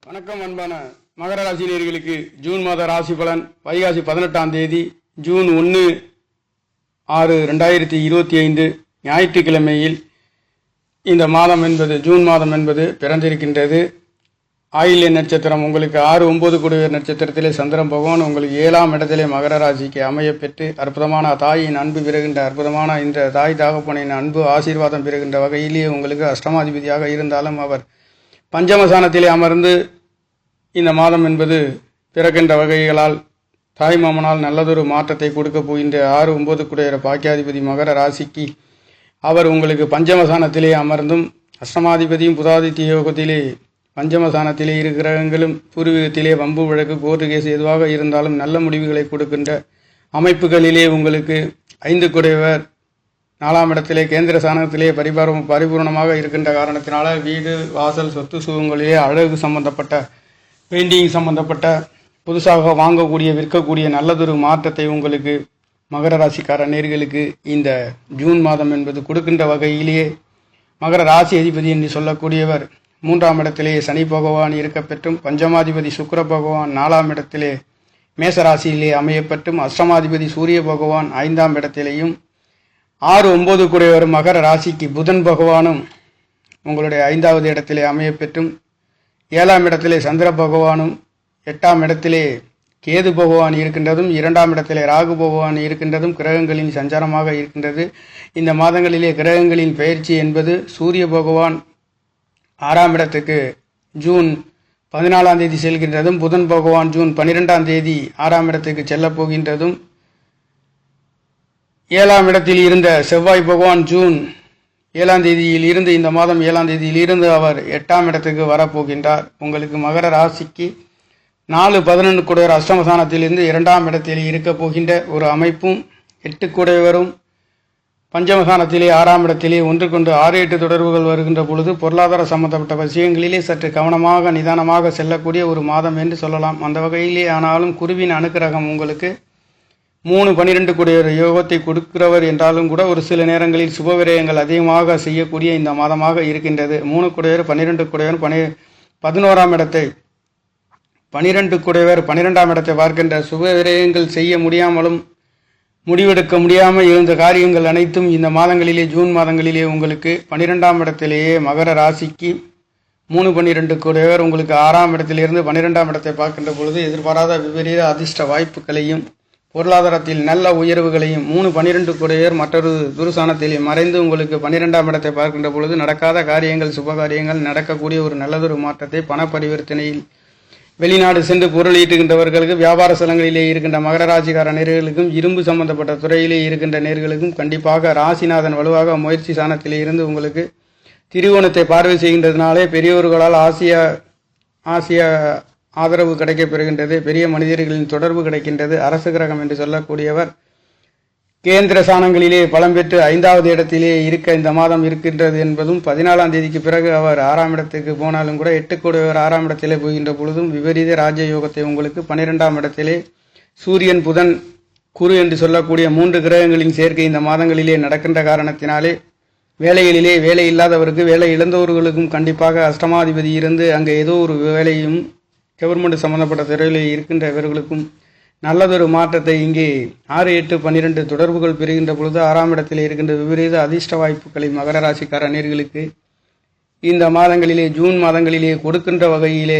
வணக்கம் அன்பான மகர ராசி நேயர்களுக்கு ஜூன் மாத ராசி பலன் வைகாசி 18ஆம் தேதி ஜூன் 1/6/2025 ஞாயிற்றுக்கிழமையில் இந்த மாதம் என்பது ஜூன் மாதம் என்பது பிறந்திருக்கின்றது. ஆயில்ய நட்சத்திரம் உங்களுக்கு 6-9 கூடிய நட்சத்திரத்திலே சந்திரன் பகவான் உங்களுக்கு 7ஆம் இடத்திலே மகர ராசிக்கு அமையப்பெற்று அற்புதமான தாயின் அன்பு பெறுகின்ற அற்புதமான இந்த தாய் தாகப்பனின் அன்பு ஆசீர்வாதம் பெறுகின்ற வகையிலேயே உங்களுக்கு அஷ்டமாதிபதியாக இருந்தாலும் அவர் பஞ்சமசானத்திலே அமர்ந்து இந்த மாதம் என்பது பிறக்கின்ற வகைகளால் தாய்மாமனால் நல்லதொரு மாற்றத்தை கொடுக்க போகின்ற 6-9 கூடிய பாக்கியாதிபதி மகர ராசிக்கு அவர் உங்களுக்கு பஞ்சமசானத்திலே அமர்ந்தும் அஷ்டமாதிபதியும் புதாதித்ய யோகத்திலே பஞ்சமசானத்திலே இருக்கிறவங்களும் பூர்வீகத்திலே வம்பு வழக்கு கோர்ட்டு கேஸ் எதுவாக இருந்தாலும் நல்ல முடிவுகளை கொடுக்கின்ற அமைப்புகளிலே உங்களுக்கு 5 கூடையவர் 4ஆம் இடத்திலே கேந்திர சாணத்திலே பரிபூர்ணமாக இருக்கின்ற காரணத்தினால வீடு வாசல் சொத்து சுகங்களிலே அழகு சம்பந்தப்பட்ட பெயிண்டிங் சம்பந்தப்பட்ட புதுசாக வாங்கக்கூடிய விற்கக்கூடிய நல்லதொரு மாற்றத்தை உங்களுக்கு மகர ராசிக்கார நேர்களுக்கு இந்த ஜூன் மாதம் என்பது கொடுக்கின்ற வகையிலேயே மகர ராசி அதிபதி என்று சொல்லக்கூடியவர் 3ஆம் இடத்திலே சனி பகவான் இருக்கப்பெற்றும் பஞ்சமாதிபதி சுக்கிர பகவான் 4ஆம் இடத்திலே மேசராசியிலே அமையப்பட்டும் அஷ்டமாதிபதி சூரிய பகவான் 5ஆம் இடத்திலேயும் 6-9 கூடியவர் மகர ராசிக்கு புதன் பகவானும் உங்களுடைய 5வது இடத்திலே அமையப்பெற்றும் 7ஆம் இடத்திலே சந்திர பகவானும் 8ஆம் இடத்திலே கேது பகவான் இருக்கின்றதும் 2ஆம் இடத்திலே ராகு பகவான் இருக்கின்றதும் கிரகங்களின் சஞ்சாரமாக இருக்கின்றது. இந்த மாதங்களிலே கிரகங்களின் பயிற்சி என்பது சூரிய பகவான் 6ஆம் இடத்துக்கு ஜூன் 14ஆம் தேதி செல்கின்றதும் புதன் பகவான் ஜூன் 12ஆம் தேதி 6ஆம் இடத்துக்கு செல்லப் போகின்றதும் 7ஆம் இடத்தில் இருந்த செவ்வாய் பகவான் ஜூன் 7ஆம் தேதியில் இருந்து இந்த மாதம் 7ஆம் தேதியில் இருந்து அவர் 8ஆம் இடத்துக்கு வரப்போகின்றார். உங்களுக்கு மகர ராசிக்கு 4-11 கூடையவர் அஷ்டமசானத்திலிருந்து 2ஆம் இடத்தில் இருக்க போகின்ற ஒரு அமைப்பும் 8 கூடையவரும் பஞ்சமசானத்திலே 6ஆம் இடத்திலே ஒன்றுக்கொண்டு 6-8 தொடர்புகள் வருகின்ற பொழுது பொருளாதார சம்பந்தப்பட்ட விஷயங்களிலே சற்று கவனமாக நிதானமாக செல்லக்கூடிய ஒரு மாதம் என்று சொல்லலாம். அந்த வகையிலே ஆனாலும் குருவின் அனுக்கிரகம் உங்களுக்கு 3-12 கூடிய யோகத்தை கொடுக்கிறவர் என்றாலும் கூட ஒரு சில நேரங்களில் சுபவிரயங்கள் அதிகமாக செய்யக்கூடிய இந்த மாதமாக இருக்கின்றது. 3 கூடையவர் 12 கூடையவர் 11ஆம் இடத்தை 12 கூடையவர் 12ஆம் இடத்தை பார்க்கின்ற சுபவிரயங்கள் செய்ய முடியாமலும் முடிவெடுக்க முடியாமல் இருந்த காரியங்கள் அனைத்தும் இந்த மாதங்களிலே ஜூன் மாதங்களிலே உங்களுக்கு 12ஆம் இடத்திலேயே மகர ராசிக்கு 3-12 கூடையவர் உங்களுக்கு 6ஆம் இடத்திலிருந்து 12ஆம் இடத்தை பார்க்கின்ற பொழுது எதிர்பாராத விபரீத அதிர்ஷ்ட வாய்ப்புகளையும் பொருளாதாரத்தில் நல்ல உயர்வுகளையும் 3-12 கூடையவர் மற்றொரு துருசானத்திலே மறைந்து உங்களுக்கு 12ஆம் இடத்தை பார்க்கின்ற பொழுது நடக்காத காரியங்கள் சுபகாரியங்கள் நடக்கக்கூடிய ஒரு நல்லதொரு மாற்றத்தை பண பரிவர்த்தனையில் வெளிநாடு சென்று பொருள் ஈட்டுகின்றவர்களுக்கு வியாபார ஸ்தலங்களிலே இருக்கின்ற மகர ராசிக்கார நேர்களுக்கும் இரும்பு சம்பந்தப்பட்ட துறையிலே இருக்கின்ற நேர்களுக்கும் கண்டிப்பாக ராசிநாதன் வலுவாக முயற்சி சாணத்திலே இருந்து உங்களுக்கு திரிகோணத்தை பார்வை செய்கின்றதுனாலே பெரியோர்களால் ஆசிய ஆதரவு கிடைக்கப் பெறுகின்றது. பெரிய மனிதர்களின் தொடர்பு கிடைக்கின்றது. அரசு கிரகம் என்று சொல்லக்கூடியவர் கேந்திர சாணங்களிலே பலம் பெற்று 5வது இடத்திலே இருக்க இந்த மாதம் இருக்கின்றது என்பதும் 14ஆம் தேதிக்கு பிறகு அவர் 6ஆம் இடத்துக்கு போனாலும் கூட 8 கூடையவர் 6ஆம் இடத்திலே போகின்ற பொழுதும் விபரீத ராஜயோகத்தை உங்களுக்கு 12ஆம் இடத்திலே சூரியன் புதன் குரு என்று சொல்லக்கூடிய 3 கிரகங்களின் சேர்க்கை இந்த மாதங்களிலே நடக்கின்ற காரணத்தினாலே வேலைகளிலே வேலை இல்லாதவருக்கு வேலை இழந்தவர்களுக்கும் கண்டிப்பாக அஷ்டமாதிபதி இருந்து அங்கே ஏதோ ஒரு வேலையும் கவர்மெண்ட் சம்பந்தப்பட்ட துறையில் இருக்கின்றவர்களுக்கும் நல்லதொரு மாற்றத்தை இங்கே 6-8-12 தொடர்புகள் பெறுகின்ற பொழுது 6ஆம் இடத்தில் இருக்கின்ற விபரீத அதிர்ஷ்ட வாய்ப்புகளை மகர ராசிக்கார நேர்களுக்கு இந்த மாதங்களிலே ஜூன் மாதங்களிலே கொடுக்கின்ற வகையிலே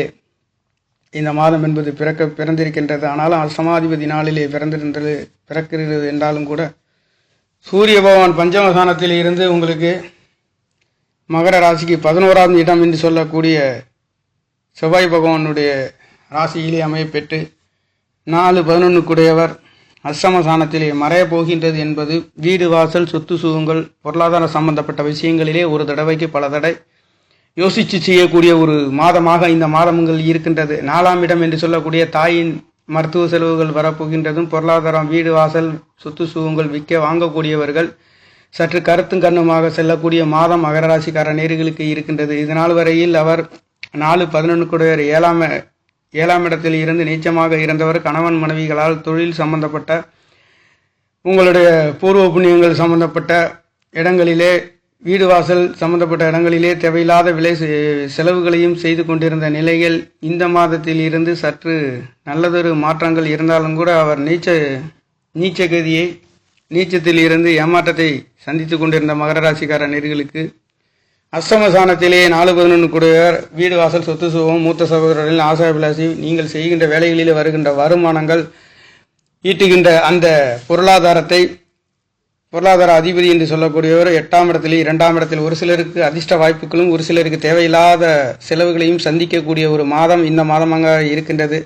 இந்த மாதம் என்பது பிறந்திருக்கின்றது. ஆனாலும் அஷ்டமாதிபதி நாளிலே பிறக்கிறது என்றாலும் கூட சூரிய பகவான் பஞ்சமசானத்தில் இருந்து உங்களுக்கு மகர ராசிக்கு 11ஆம் இடம் என்று சொல்லக்கூடிய செவ்வாய் பகவானுடைய ராசியிலே அமையப்பெற்று 4-11 கூடையவர் அஷ்டமசானத்திலே மறையப் போகின்றது என்பது வீடு வாசல் சொத்து சுகங்கள் பொருளாதார சம்பந்தப்பட்ட விஷயங்களிலே ஒரு தடவைக்கு பல தடவை யோசித்து செய்யக்கூடிய ஒரு மாதமாக இந்த மாதங்கள் இருக்கின்றது. 4ஆம் இடம் என்று சொல்லக்கூடிய தாயின் மருத்துவ செலவுகள் வரப்போகின்றதும் பொருளாதாரம் வீடு வாசல் சொத்து சுகங்கள் விற்க வாங்கக்கூடியவர்கள் சற்று கருத்தும் கண்ணுமாக செல்லக்கூடிய மாதம் மகர ராசிக்கார நேர்களுக்கு இருக்கின்றது. இதனால் வரையில் அவர் 4-11 கூடையவர் 7ஆம் இடத்தில் இருந்து நீச்சமாக இருந்தவர் கணவன் மனைவிகளால் தொழில் சம்பந்தப்பட்ட உங்களுடைய பூர்வ புண்ணியங்கள் சம்பந்தப்பட்ட இடங்களிலே வீடு வாசல் சம்பந்தப்பட்ட இடங்களிலே தேவையில்லாத செலவுகளையும் செய்து கொண்டிருந்த நிலையில் இந்த மாதத்தில் இருந்து சற்று நல்லதொரு மாற்றங்கள் இருந்தாலும் கூட அவர் நீச்சத்தில் இருந்து ஏமாற்றத்தை சந்தித்து கொண்டிருந்த மகர ராசிக்கார நேர்களுக்கு அஷ்டமஸ்தானத்திலே 4-11 கூடியவர் வீடு வாசல் சொத்து சுகம் மூத்த சகோதரர்களின் ஆசாபிலாசி நீங்கள் செய்கின்ற வேலைகளிலே வருகின்ற வருமானங்கள் ஈட்டுகின்ற அந்த பொருளாதார அதிபதி என்று சொல்லக்கூடியவர் 8ஆம் இடத்திலே 2ஆம் இடத்தில் ஒரு சிலருக்கு அதிர்ஷ்ட வாய்ப்புகளும் ஒரு சிலருக்கு தேவையில்லாத செலவுகளையும் சந்திக்கக்கூடிய ஒரு மாதம் இந்த மாதமாக இருக்கின்றது.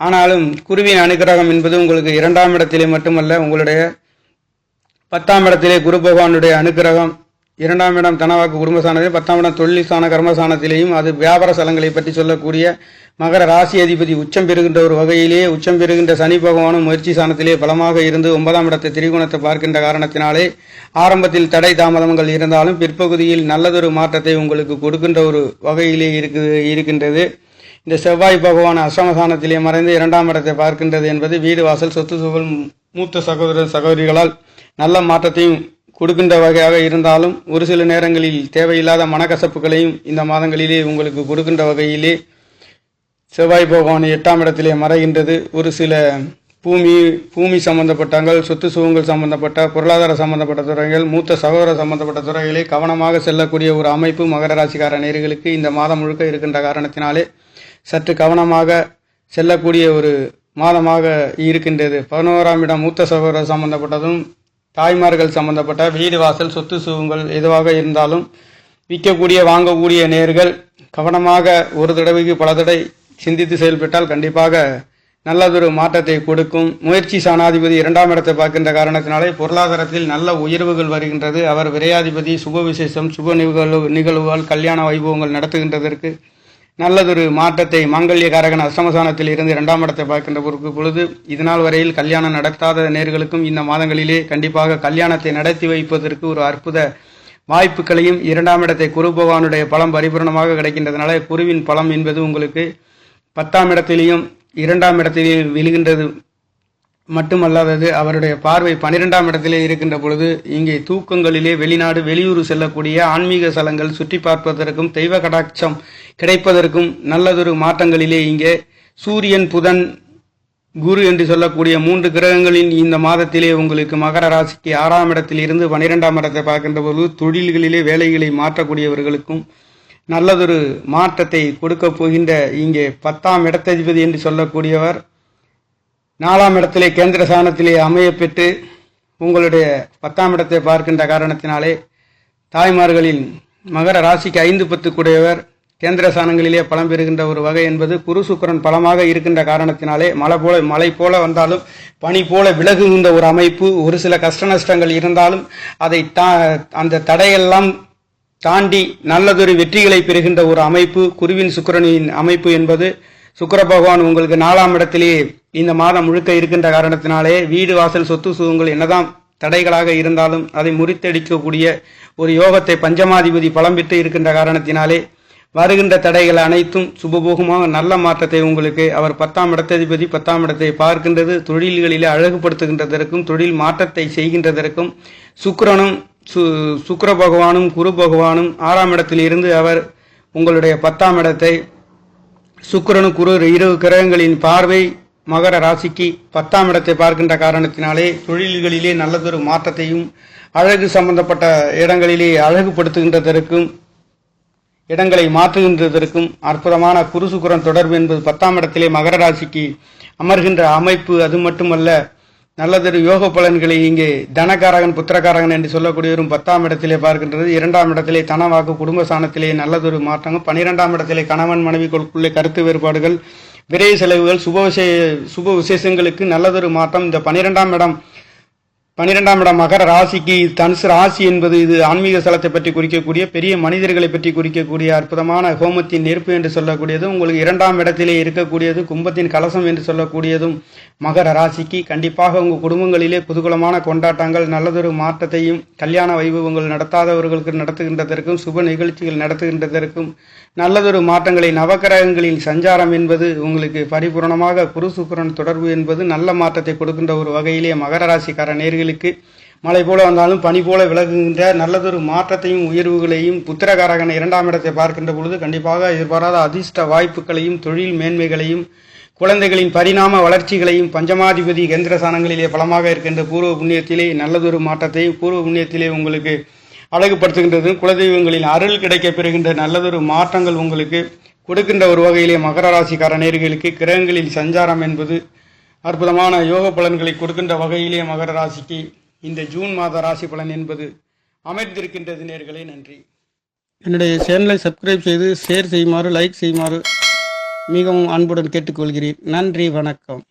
ஆனாலும் குருவின் அனுகிரகம் என்பது உங்களுக்கு 2ஆம் இடத்திலே மட்டுமல்ல, உங்களுடைய 10ஆம் இடத்திலே குரு பகவானுடைய அனுகிரகம். 2ஆம் இடம் தனவாக்கு குடும்பஸ்தானத்திலே, 10ஆம் இடம் தொழில் ஸ்தான கர்மஸ்தானத்திலேயும் அது வியாபார ஸ்தலங்களை பற்றி சொல்லக்கூடிய மகர ராசி அதிபதி உச்சம் பெறுகின்ற ஒரு வகையிலே உச்சம் பெறுகின்ற சனி பகவானும் முயற்சி ஸ்தானத்திலே பலமாக இருந்து 9ஆம் இடத்தை திரிகோணத்தை பார்க்கின்ற காரணத்தினாலே ஆரம்பத்தில் தடை தாமதங்கள் இருந்தாலும் பிற்பகுதியில் நல்லதொரு மாற்றத்தை உங்களுக்கு கொடுக்கின்ற ஒரு வகையிலே இருக்கின்றது. இந்த செவ்வாய் பகவான் அஷ்டமஸ்தானத்திலே மறைந்து 2ஆம் இடத்தை பார்க்கின்றது என்பது வீடு வாசல் சொத்து சுகம் மூத்த சகோதரிகளால் நல்ல மாற்றத்தையும் கொடுக்கின்ற வகையாக இருந்தாலும் ஒரு சில நேரங்களில் தேவையில்லாத மனக்கசப்புகளையும் இந்த மாதங்களிலே உங்களுக்கு கொடுக்கின்ற வகையிலே செவ்வாய் பகவான் 8ஆம் இடத்திலே மறைகின்றது. ஒரு சில பூமி சம்பந்தப்பட்டங்கள், சொத்து சுகங்கள் சம்பந்தப்பட்ட, பொருளாதார சம்பந்தப்பட்ட துறைகள், மூத்த சகோதர சம்பந்தப்பட்ட துறைகளை கவனமாக செல்லக்கூடிய ஒரு அமைப்பு மகர ராசிக்கார நேயர்களுக்கு இந்த மாதம் முழுக்க இருக்கின்ற காரணத்தினாலே சற்று கவனமாக செல்லக்கூடிய ஒரு மாதமாக இருக்கின்றது. 11ஆம் இடம் மூத்த சகோதர சம்பந்தப்பட்டதும் தாய்மார்கள் சம்பந்தப்பட்ட வீடு வாசல் சொத்து சுகங்கள் எதுவாக இருந்தாலும் விற்கக்கூடிய வாங்கக்கூடிய நேர்கள் கவனமாக ஒரு தடவைக்கு பல தடவை சிந்தித்து செயல்பட்டால் கண்டிப்பாக நல்லதொரு மாற்றத்தை கொடுக்கும். முயற்சி சாணாதிபதி 2ஆம் இடத்தை பார்க்கின்ற காரணத்தினாலே பொருளாதாரத்தில் நல்ல உயர்வுகள் வருகின்றது. அவர் விரையாதிபதி சுப விசேஷம் சுப நிகழ்வுகள் கல்யாண வைபவங்கள் நடத்துகின்றதற்கு நல்லதொரு மாற்றத்தை மாங்கல்ய காரகன் அஷ்டமஸ்தானத்தில் இருந்து 2ஆம் இடத்தை பார்க்கின்ற பொழுது இதனால் வரையில் கல்யாணம் நடத்தாத நேர்களுக்கும் இந்த மாதங்களிலே கண்டிப்பாக கல்யாணத்தை நடத்தி வைப்பதற்கு ஒரு அற்புத வாய்ப்புகளையும் 2ஆம் இடத்தை குரு பகவானுடைய பலம் பரிபூர்ணமாக கிடைக்கின்றதுனால குருவின் பலம் என்பது உங்களுக்கு 10ஆம் இடத்திலேயும் 2ஆம் இடத்திலேயும் விழுகின்றது மட்டுமல்லாதது அவருடைய பார்வை 12ஆம் இடத்திலே இருக்கின்ற பொழுது இங்கே தூக்கங்களிலே வெளிநாடு வெளியூர் செல்லக்கூடிய ஆன்மீக ஸ்தலங்கள் சுற்றி பார்ப்பதற்கும் தெய்வ கடாட்சம் கிடைப்பதற்கும் நல்லதொரு மாற்றங்களிலே இங்கே சூரியன் புதன் குரு என்று சொல்லக்கூடிய 3 கிரகங்களின் இந்த மாதத்திலே உங்களுக்கு மகர ராசிக்கு 6ஆம் இடத்தில் இருந்து 12ஆம் இடத்தை பார்க்கின்ற பொழுது தொழில்களிலே வேலைகளை மாற்றக்கூடியவர்களுக்கும் நல்லதொரு மாற்றத்தை கொடுக்க போகின்ற இங்கே 10ஆம் இடத்ததிபதி என்று சொல்லக்கூடியவர் 4ஆம் இடத்திலே கேந்திர ஸ்தானத்திலே அமைய பெற்று உங்களுடைய 10ஆம் இடத்தை பார்க்கின்ற காரணத்தினாலே தாய்மார்களின் மகர ராசிக்கு 5-10 கூடியவர் கேந்திர ஸ்தானங்களிலே பலம் பெறுகின்ற ஒரு வகை என்பது குரு சுக்கிரன் பலமாக இருக்கின்ற காரணத்தினாலே மழை போல வந்தாலும் பனி போல விலகுகின்ற ஒரு அமைப்பு. ஒரு சில கஷ்ட நஷ்டங்கள் இருந்தாலும் அதை அந்த தடையெல்லாம் தாண்டி நல்லதொரு வெற்றிகளை பெறுகின்ற ஒரு அமைப்பு குருவின் சுக்கிரனின் அமைப்பு என்பது சுக்கிர பகவான் உங்களுக்கு 4ஆம் இடத்திலே இந்த மாதம் முழுக்க இருக்கின்ற காரணத்தினாலே வீடு வாசல் சொத்து சுகங்கள் என்னதான் தடைகளாக இருந்தாலும் அதை முறித்தடிக்கக்கூடிய ஒரு யோகத்தை பஞ்சமாதிபதி பலம் பெற்று இருக்கின்ற காரணத்தினாலே வருகின்ற தடைகள் அனைத்தும் சுபபோகமாக நல்ல மாற்றத்தை உங்களுக்கு அவர் 10ஆம் இடத்ததிபதி 10ஆம் இடத்தை பார்க்கின்றது. தொழில்களிலே அழகுபடுத்துகின்றதற்கும் தொழில் மாற்றத்தை செய்கின்றதற்கும் சுக்கிர பகவானும் குரு பகவானும் 6ஆம் இடத்தில் இருந்து அவர் உங்களுடைய 10ஆம் இடத்தை சுக்கிரனும் குரு 2 கிரகங்களின் பார்வை மகர ராசிக்கு 10ஆம் இடத்தை பார்க்கின்ற காரணத்தினாலே தொழில்களிலே நல்லதொரு மாற்றத்தையும் அழகு சம்பந்தப்பட்ட இடங்களிலே அழகுபடுத்துகின்றதற்கும் இடங்களை மாற்றுகின்றதற்கும் அற்புதமான குரு சுக்கிரன் தொடர்பு என்பது 10ஆம் இடத்திலே மகர ராசிக்கு அமர்கின்ற அமைப்பு. அது மட்டுமல்ல நல்லதொரு யோக பலன்களை இங்கே தனகாரகன் புத்திரகாரகன் என்று சொல்லக்கூடியவரும் 10ஆம் இடத்திலே பார்க்கின்றது. 2ஆம் இடத்திலே தனவாக்கு குடும்பஸ்தானத்திலே நல்லதொரு மாற்றங்கள், 12ஆம் இடத்திலே கணவன் மனைவிகளுக்குள்ளே கருத்து வேறுபாடுகள், விரைவு செலவுகள், சுப விசேஷங்களுக்கு நல்லதொரு மாற்றம். இந்த 12ஆம் இடம் மகர ராசிக்கு தனுசு ராசி என்பது இது ஆன்மீக ஸ்தலத்தை பற்றி குறிக்கக்கூடிய பெரிய மனிதர்களை பற்றி குறிக்கக்கூடிய அற்புதமான ஹோமத்தின் நெருப்பு என்று சொல்லக்கூடியது. உங்களுக்கு 2ஆம் இடத்திலே இருக்கக்கூடியது கும்பத்தின் கலசம் என்று சொல்லக்கூடியதும் மகர ராசிக்கு கண்டிப்பாக உங்கள் குடும்பங்களிலே புதுகுலமான கொண்டாட்டங்கள் நல்லதொரு மாற்றத்தையும் கல்யாண வைபவங்கள் நடத்தாதவர்களுக்கு நடத்துகின்றதற்கும் சுப நிகழ்ச்சிகள் நடத்துகின்றதற்கும் நல்லதொரு மாற்றங்களை நவகிரகங்களின் சஞ்சாரம் என்பது உங்களுக்கு பரிபூர்ணமாக குரு சுக்கிரன் தொடர்பு என்பது நல்ல மாற்றத்தை கொடுக்கின்ற ஒரு வகையிலே மகர ராசிக்கார நேர்களுக்கு மழை போல வந்தாலும் பனி போல விலகுகின்ற நல்லதொரு மாற்றத்தையும் உயர்வுகளையும் புத்திரகாரகன 2ஆம் இடத்தை பார்க்கின்ற பொழுது கண்டிப்பாக எதிர்பாராத அதிர்ஷ்ட வாய்ப்புகளையும் தொழில் மேன்மைகளையும் குழந்தைகளின் பரிணாம வளர்ச்சிகளையும் பஞ்சமாதிபதி கேந்திரஸ்தானங்களிலே பலமாக இருக்கின்ற பூர்வ புண்ணியத்திலே நல்லதொரு மாற்றத்தை பூர்வ புண்ணியத்திலே உங்களுக்கு அழகுபடுத்துகின்றது. குலதெய்வங்களின் அருள் கிடைக்க பெறுகின்ற நல்லதொரு மாற்றங்கள் உங்களுக்கு கொடுக்கின்ற ஒரு வகையிலே மகர ராசிக்கார நேயர்களுக்கு கிரகங்களில் சஞ்சாரம் என்பது அற்புதமான யோக பலன்களை கொடுக்கின்ற வகையிலே மகர ராசிக்கு இந்த ஜூன் மாத ராசி பலன் என்பது அமைந்திருக்கின்றது. நேயர்களே, நன்றி. என்னுடைய சேனலை சப்ஸ்கிரைப் செய்து ஷேர் செய்யுமாறு லைக் செய்யுமாறு மிகவும் அன்புடன் கேட்டுக்கொள்கிறேன். நன்றி, வணக்கம்.